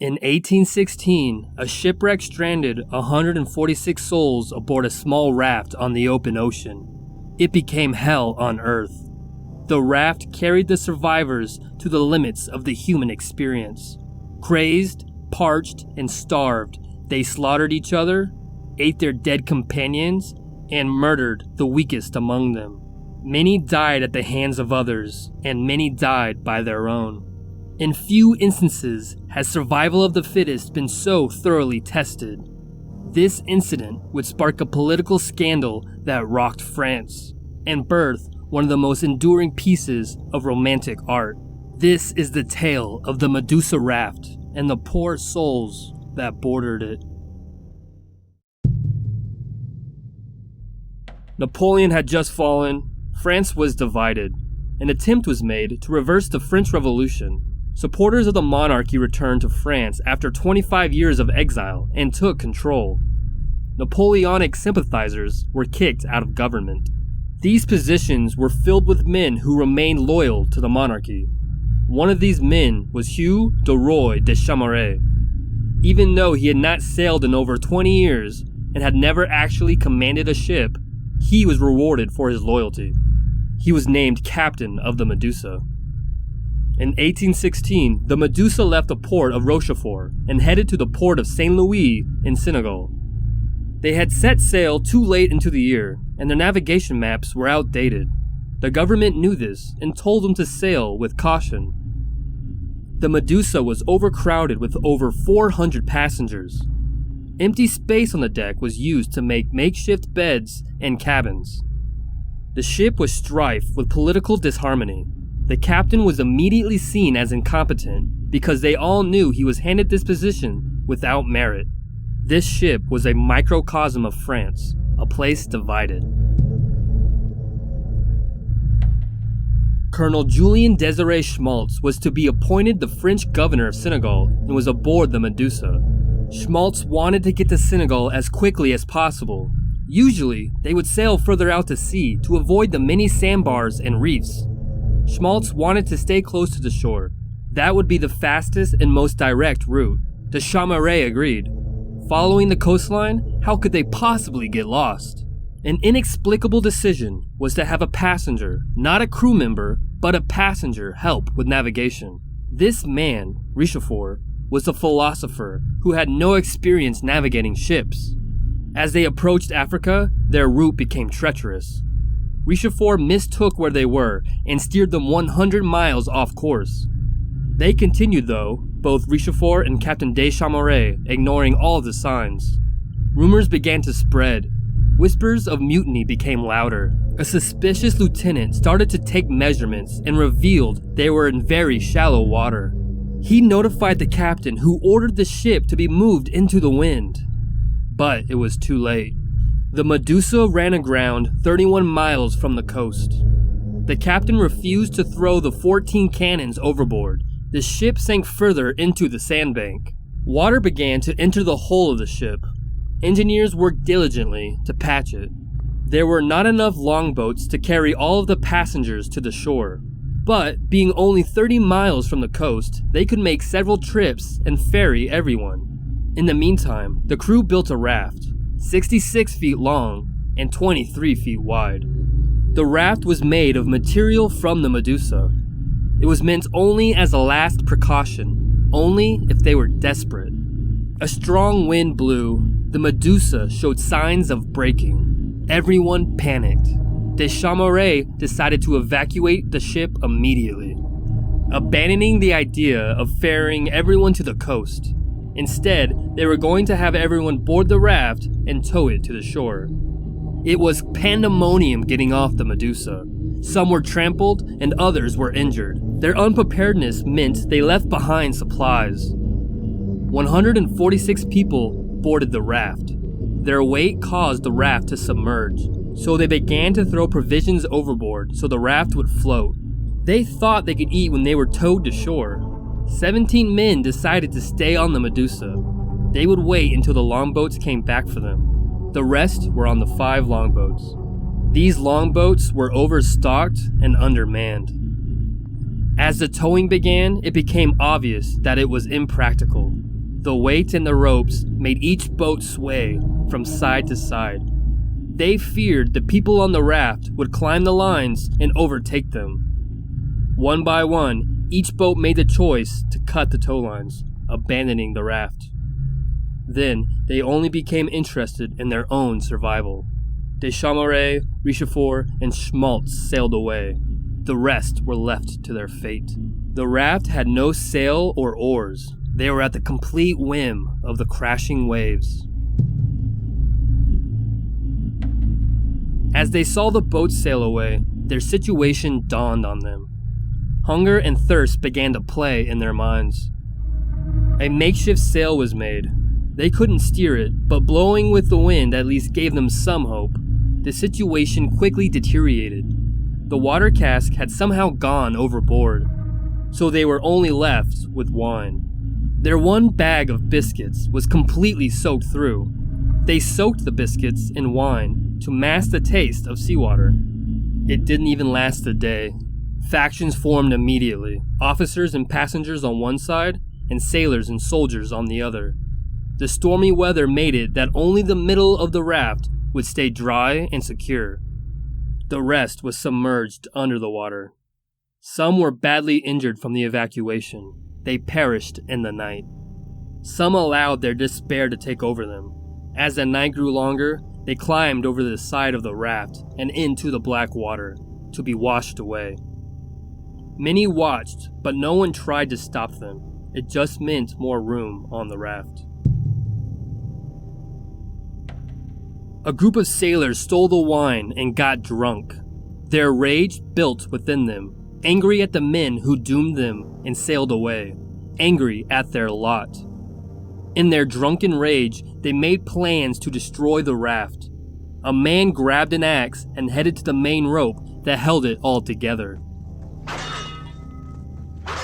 In 1816, a shipwreck stranded 146 souls aboard a small raft on the open ocean. It became hell on Earth. The raft carried the survivors to the limits of the human experience. Crazed, parched, and starved, they slaughtered each other, ate their dead companions, and murdered the weakest among them. Many died at the hands of others, and many died by their own. In few instances has survival of the fittest been so thoroughly tested. This incident would spark a political scandal that rocked France, and birth one of the most enduring pieces of romantic art. This is the tale of the Medusa raft and the poor souls that boarded it. Napoleon had just fallen. France was divided. An attempt was made to reverse the French Revolution. Supporters of the monarchy returned to France after 25 years of exile and took control. Napoleonic sympathizers were kicked out of government. These positions were filled with men who remained loyal to the monarchy. One of these men was Hugh de Roy de Chamareix. Even though he had not sailed in over 20 years and had never actually commanded a ship, he was rewarded for his loyalty. He was named captain of the Medusa. In 1816, the Medusa left the port of Rochefort and headed to the port of Saint Louis in Senegal. They had set sail too late into the year, and their navigation maps were outdated. The government knew this and told them to sail with caution. The Medusa was overcrowded with over 400 passengers. Empty space on the deck was used to make makeshift beds and cabins. The ship was strife with political disharmony. The captain was immediately seen as incompetent because they all knew he was handed this position without merit. This ship was a microcosm of France, a place divided. Colonel Julien Désiré Schmaltz was to be appointed the French governor of Senegal and was aboard the Medusa. Schmaltz wanted to get to Senegal as quickly as possible. Usually, they would sail further out to sea to avoid the many sandbars and reefs. Schmaltz wanted to stay close to the shore. That would be the fastest and most direct route. De Chamareix agreed. Following the coastline, how could they possibly get lost? An inexplicable decision was to have a passenger, not a crew member, but a passenger help with navigation. This man, Richefort, was a philosopher who had no experience navigating ships. As they approached Africa, their route became treacherous. Richefort mistook where they were and steered them 100 miles off course. They continued though, both Richefort and Captain de Chamareix ignoring all the signs. Rumors began to spread. Whispers of mutiny became louder. A suspicious lieutenant started to take measurements and revealed they were in very shallow water. He notified the captain, who ordered the ship to be moved into the wind. But it was too late. The Medusa ran aground 31 miles from the coast. The captain refused to throw the 14 cannons overboard. The ship sank further into the sandbank. Water began to enter the hull of the ship. Engineers worked diligently to patch it. There were not enough longboats to carry all of the passengers to the shore. But being only 30 miles from the coast, they could make several trips and ferry everyone. In the meantime, the crew built a raft, 66 feet long and 23 feet wide. The raft was made of material from the Medusa. It was meant only as a last precaution, only if they were desperate. A strong wind blew. The Medusa showed signs of breaking. Everyone panicked. De Chamareix decided to evacuate the ship immediately, abandoning the idea of ferrying everyone to the coast. Instead, they were going to have everyone board the raft and tow it to the shore. It was pandemonium getting off the Medusa. Some were trampled and others were injured. Their unpreparedness meant they left behind supplies. 146 people boarded the raft. Their weight caused the raft to submerge, so they began to throw provisions overboard so the raft would float. They thought they could eat when they were towed to shore. 17 men decided to stay on the Medusa. They would wait until the longboats came back for them. The rest were on the 5 longboats. These longboats were overstocked and undermanned. As the towing began, it became obvious that it was impractical. The weight and the ropes made each boat sway from side to side. They feared the people on the raft would climb the lines and overtake them. One by one, each boat made the choice to cut the tow lines, abandoning the raft. Then, they only became interested in their own survival. Deschamps, Richefort, and Schmaltz sailed away. The rest were left to their fate. The raft had no sail or oars. They were at the complete whim of the crashing waves. As they saw the boat sail away, their situation dawned on them. Hunger and thirst began to play in their minds. A makeshift sail was made. They couldn't steer it, but blowing with the wind at least gave them some hope. The situation quickly deteriorated. The water cask had somehow gone overboard, so they were only left with wine. Their one bag of biscuits was completely soaked through. They soaked the biscuits in wine to mask the taste of seawater. It didn't even last a day. Factions formed immediately, officers and passengers on one side, and sailors and soldiers on the other. The stormy weather made it that only the middle of the raft would stay dry and secure. The rest was submerged under the water. Some were badly injured from the evacuation. They perished in the night. Some allowed their despair to take over them. As the night grew longer, they climbed over the side of the raft and into the black water to be washed away. Many watched, but no one tried to stop them. It just meant more room on the raft. A group of sailors stole the wine and got drunk. Their rage built within them, angry at the men who doomed them and sailed away, angry at their lot. In their drunken rage, they made plans to destroy the raft. A man grabbed an axe and headed to the main rope that held it all together.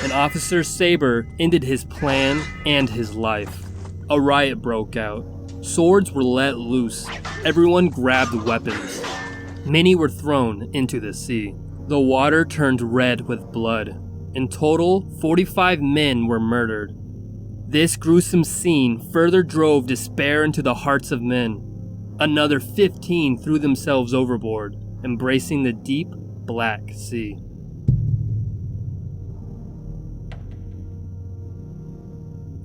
An officer's saber ended his plan and his life. A riot broke out. Swords were let loose. Everyone grabbed weapons. Many were thrown into the sea. The water turned red with blood. In total, 45 men were murdered. This gruesome scene further drove despair into the hearts of men. Another 15 threw themselves overboard, embracing the deep, black sea.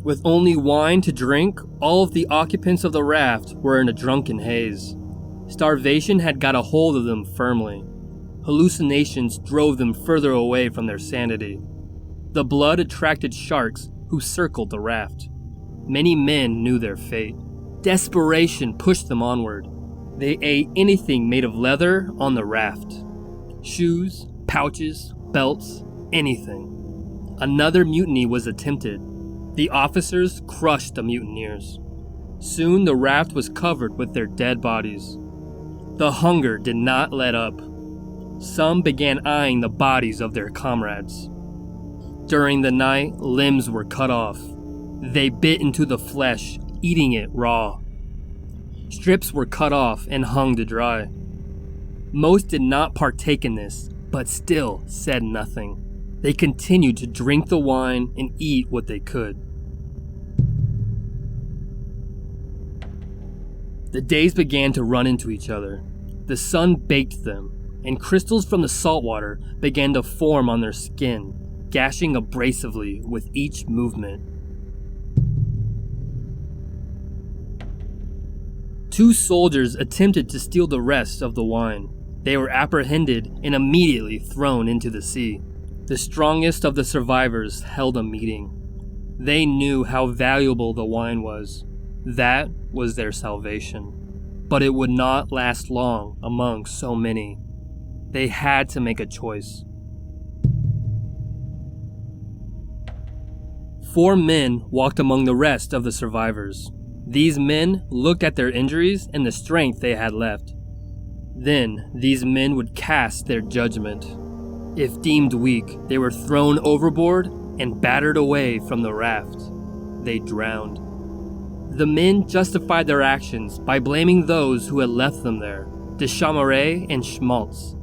With only wine to drink, all of the occupants of the raft were in a drunken haze. Starvation had got a hold of them firmly. Hallucinations drove them further away from their sanity. The blood attracted sharks who circled the raft. Many men knew their fate. Desperation pushed them onward. They ate anything made of leather on the raft. Shoes, pouches, belts, anything. Another mutiny was attempted. The officers crushed the mutineers. Soon the raft was covered with their dead bodies. The hunger did not let up. Some began eyeing the bodies of their comrades. During the night, limbs were cut off. They bit into the flesh, eating it raw. Strips were cut off and hung to dry. Most did not partake in this, but still said nothing. They continued to drink the wine and eat what they could. The days began to run into each other. The sun baked them, and crystals from the salt water began to form on their skin, gashing abrasively with each movement. 2 soldiers attempted to steal the rest of the wine. They were apprehended and immediately thrown into the sea. The strongest of the survivors held a meeting. They knew how valuable the wine was. That was their salvation. But it would not last long among so many. They had to make a choice. 4 men walked among the rest of the survivors. These men looked at their injuries and the strength they had left. Then, these men would cast their judgment. If deemed weak, they were thrown overboard and battered away from the raft. They drowned. The men justified their actions by blaming those who had left them there, Deschamps and Schmaltz.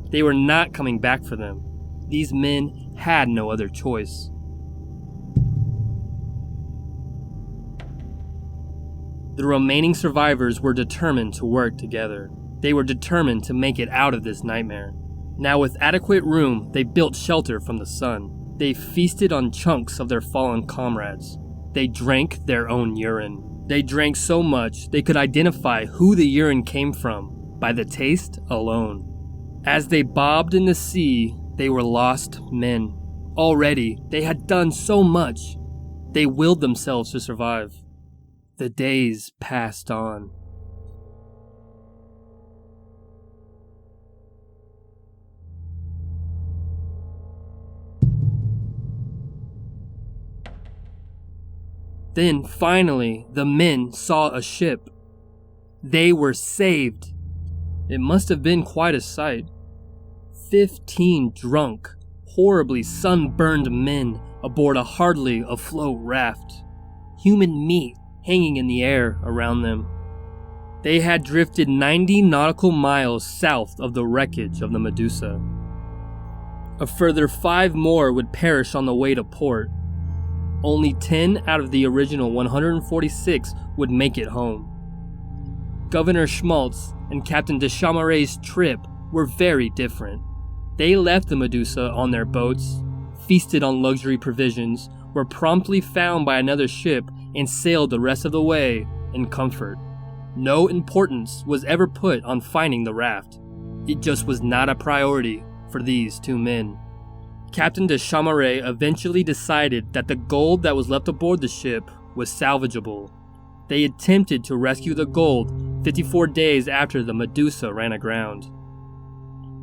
They were not coming back for them. These men had no other choice. The remaining survivors were determined to work together. They were determined to make it out of this nightmare. Now with adequate room, they built shelter from the sun. They feasted on chunks of their fallen comrades. They drank their own urine. They drank so much they could identify who the urine came from by the taste alone. As they bobbed in the sea, they were lost men. Already, they had done so much. They willed themselves to survive. The days passed on. Then, finally, the men saw a ship. They were saved. It must have been quite a sight. 15 drunk, horribly sunburned men aboard a hardly afloat raft. Human meat hanging in the air around them. They had drifted 90 nautical miles south of the wreckage of the Medusa. A further 5 more would perish on the way to port. Only 10 out of the original 146 would make it home. Governor Schmaltz and Captain de Chamaret's trip were very different. They left the Medusa on their boats, feasted on luxury provisions, were promptly found by another ship, and sailed the rest of the way in comfort. No importance was ever put on finding the raft. It just was not a priority for these 2 men. Captain de Chamaret eventually decided that the gold that was left aboard the ship was salvageable. They attempted to rescue the gold 54 days after the Medusa ran aground.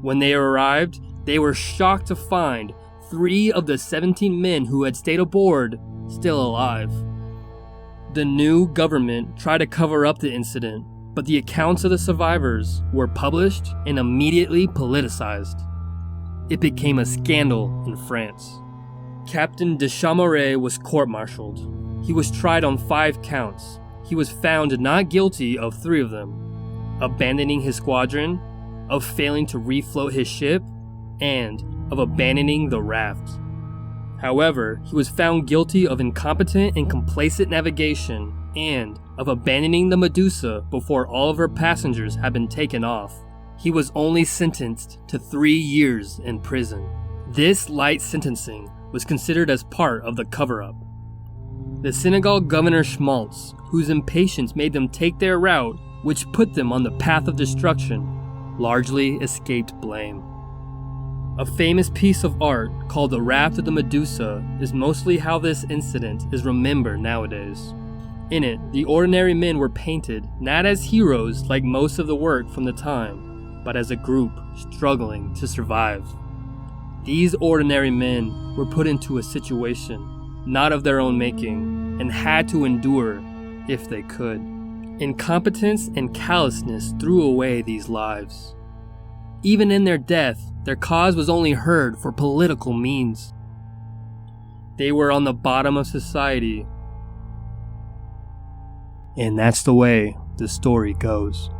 When they arrived, they were shocked to find 3 of the 17 men who had stayed aboard still alive. The new government tried to cover up the incident, but the accounts of the survivors were published and immediately politicized. It became a scandal in France. Captain de Chamaret was court-martialed. He was tried on 5 counts. He was found not guilty of 3 of them: abandoning his squadron, of failing to refloat his ship, and of abandoning the raft. However, he was found guilty of incompetent and complacent navigation and of abandoning the Medusa before all of her passengers had been taken off. He was only sentenced to 3 years in prison. This light sentencing was considered as part of the cover-up. The Senegal governor Schmaltz, whose impatience made them take their route, which put them on the path of destruction, largely escaped blame. A famous piece of art called the Raft of the Medusa is mostly how this incident is remembered nowadays. In it, the ordinary men were painted not as heroes like most of the work from the time, but as a group struggling to survive. These ordinary men were put into a situation not of their own making and had to endure if they could. Incompetence and callousness threw away these lives. Even in their death, their cause was only heard for political means. They were on the bottom of society. And that's the way the story goes.